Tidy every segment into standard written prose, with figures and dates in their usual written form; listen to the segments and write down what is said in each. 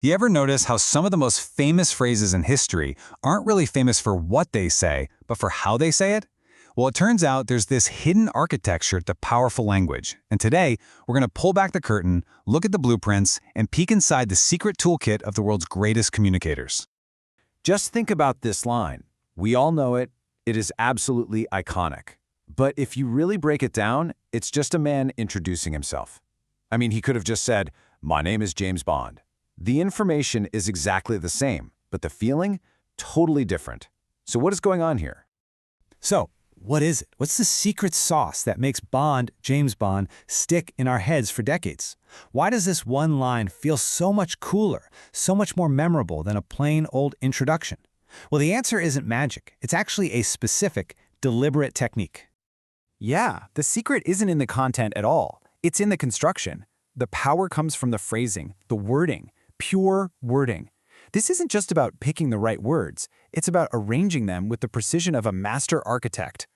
You ever notice how some of the most famous phrases in history aren't really famous for what they say, but for how they say it? Well, it turns out there's this hidden architecture to powerful language. And today, we're going to pull back the curtain, look at the blueprints, and peek inside the secret toolkit of the world's greatest communicators. Just think about this line. We all know it. It is absolutely iconic. But if you really break it down, it's just a man introducing himself. I mean, he could have just said, "My name is James Bond." The information is exactly the same, but the feeling, totally different. So what is going on here? So, what is it? What's the secret sauce that makes Bond, James Bond, stick in our heads for decades? Why does this one line feel so much cooler, so much more memorable than a plain old introduction? Well, the answer isn't magic. It's actually a specific, deliberate technique. Yeah, the secret isn't in the content at all. It's in the construction. The power comes from the phrasing, the wording, pure wording. This isn't just about picking the right words. It's about arranging them with the precision of a master architect.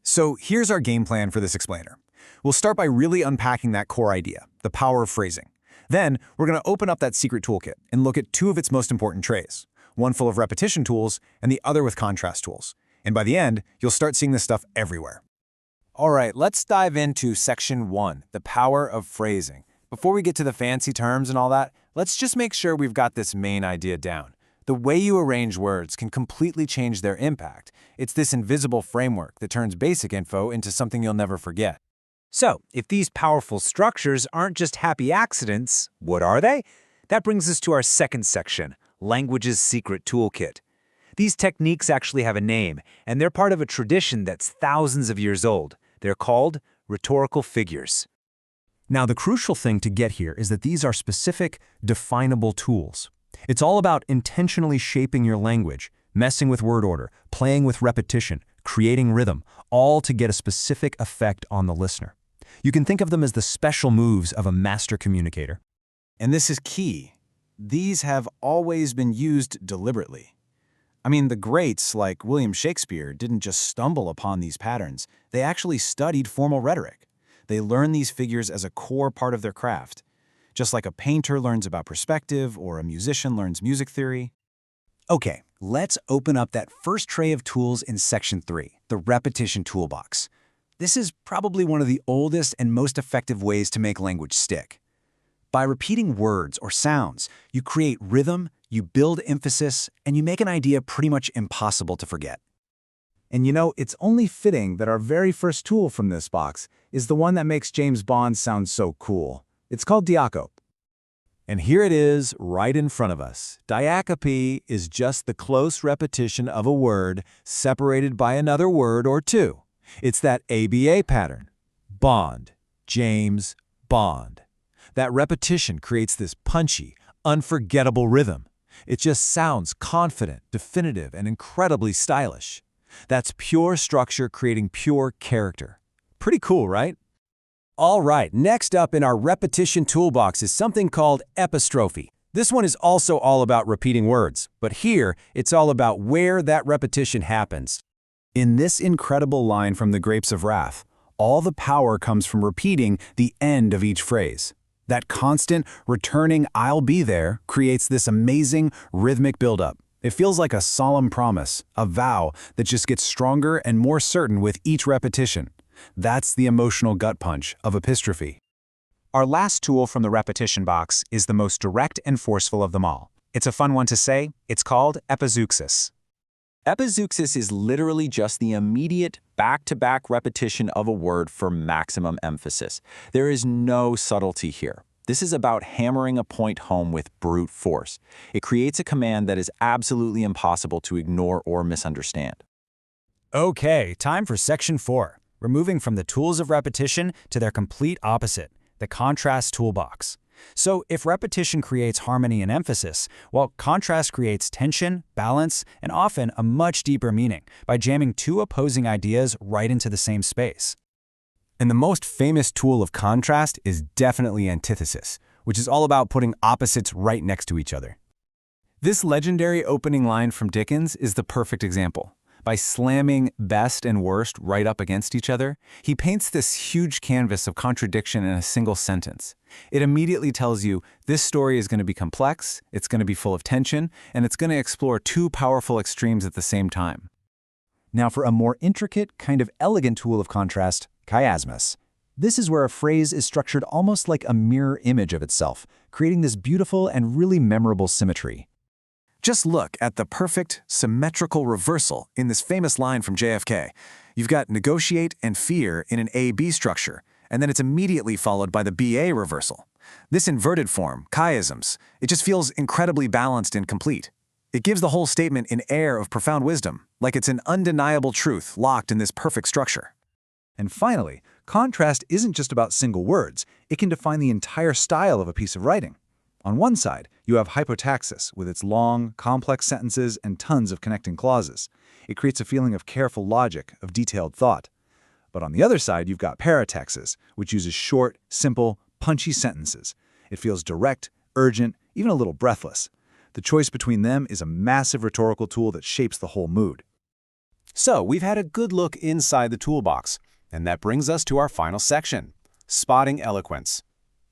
So here's our game plan for this explainer. We'll start by really unpacking that core idea, the power of phrasing. Then we're going to open up that secret toolkit and look at two of its most important trays, one full of repetition tools and the other with contrast tools. And by the end, you'll start seeing this stuff everywhere. All right, let's dive into section 1, the power of phrasing. Before we get to the fancy terms and all that, let's just make sure we've got this main idea down. The way you arrange words can completely change their impact. It's this invisible framework that turns basic info into something you'll never forget. So, if these powerful structures aren't just happy accidents, what are they? That brings us to our second section, Language's Secret Toolkit. These techniques actually have a name, and they're part of a tradition that's thousands of years old. They're called rhetorical figures. Now, the crucial thing to get here is that these are specific, definable tools. It's all about intentionally shaping your language, messing with word order, playing with repetition, creating rhythm, all to get a specific effect on the listener. You can think of them as the special moves of a master communicator. And this is key. These have always been used deliberately. I mean, the greats like William Shakespeare didn't just stumble upon these patterns. They actually studied formal rhetoric. They learn these figures as a core part of their craft, just like a painter learns about perspective or a musician learns music theory. Okay, let's open up that first tray of tools in section 3, the repetition toolbox. This is probably one of the oldest and most effective ways to make language stick. By repeating words or sounds, you create rhythm, you build emphasis, and you make an idea pretty much impossible to forget. And you know, it's only fitting that our very first tool from this box is the one that makes James Bond sound so cool. It's called diacope. And here it is, right in front of us. Diacope is just the close repetition of a word separated by another word or two. It's that ABA pattern. Bond, James, Bond. That repetition creates this punchy, unforgettable rhythm. It just sounds confident, definitive, and incredibly stylish. That's pure structure creating pure character. Pretty cool, right? All right, next up in our repetition toolbox is something called epistrophe. This one is also all about repeating words, but here it's all about where that repetition happens. In this incredible line from The Grapes of Wrath, all the power comes from repeating the end of each phrase. That constant, returning "I'll be there" creates this amazing, rhythmic buildup. It feels like a solemn promise, a vow that just gets stronger and more certain with each repetition. That's the emotional gut punch of epistrophe. Our last tool from the repetition box is the most direct and forceful of them all. It's a fun one to say. It's called epizeuxis. Epizeuxis is literally just the immediate back-to-back repetition of a word for maximum emphasis. There is no subtlety here. This is about hammering a point home with brute force. It creates a command that is absolutely impossible to ignore or misunderstand. Okay, time for section 4. We're moving from the tools of repetition to their complete opposite, the contrast toolbox. So if repetition creates harmony and emphasis, well, contrast creates tension, balance, and often a much deeper meaning by jamming two opposing ideas right into the same space. And the most famous tool of contrast is definitely antithesis, which is all about putting opposites right next to each other. This legendary opening line from Dickens is the perfect example. By slamming best and worst right up against each other, he paints this huge canvas of contradiction in a single sentence. It immediately tells you this story is going to be complex, it's going to be full of tension, and it's going to explore two powerful extremes at the same time. Now for a more intricate, kind of elegant tool of contrast, chiasmus. This is where a phrase is structured almost like a mirror image of itself, creating this beautiful and really memorable symmetry. Just look at the perfect, symmetrical reversal in this famous line from JFK. You've got negotiate and fear in an A-B structure, and then it's immediately followed by the BA reversal. This inverted form, chiasms, it just feels incredibly balanced and complete. It gives the whole statement an air of profound wisdom, like it's an undeniable truth locked in this perfect structure. And finally, contrast isn't just about single words. It can define the entire style of a piece of writing. On one side, you have hypotaxis with its long, complex sentences and tons of connecting clauses. It creates a feeling of careful logic, of detailed thought. But on the other side, you've got parataxis, which uses short, simple, punchy sentences. It feels direct, urgent, even a little breathless. The choice between them is a massive rhetorical tool that shapes the whole mood. So we've had a good look inside the toolbox, and that brings us to our final section, spotting eloquence.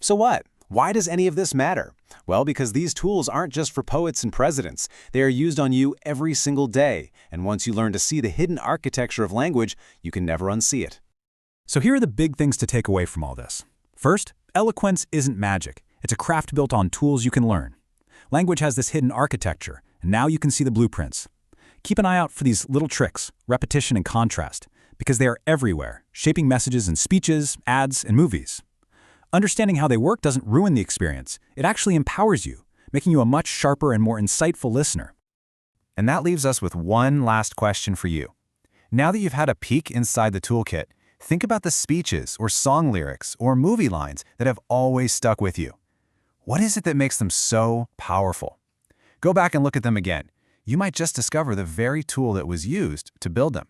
So what? Why does any of this matter? Well, because these tools aren't just for poets and presidents. They are used on you every single day, and once you learn to see the hidden architecture of language, you can never unsee it. So here are the big things to take away from all this. First, eloquence isn't magic. It's a craft built on tools you can learn. Language has this hidden architecture, and now you can see the blueprints. Keep an eye out for these little tricks, repetition and contrast, because they are everywhere, shaping messages in speeches, ads, and movies. Understanding how they work doesn't ruin the experience. It actually empowers you, making you a much sharper and more insightful listener. And that leaves us with one last question for you. Now that you've had a peek inside the toolkit, think about the speeches or song lyrics or movie lines that have always stuck with you. What is it that makes them so powerful? Go back and look at them again. You might just discover the very tool that was used to build them.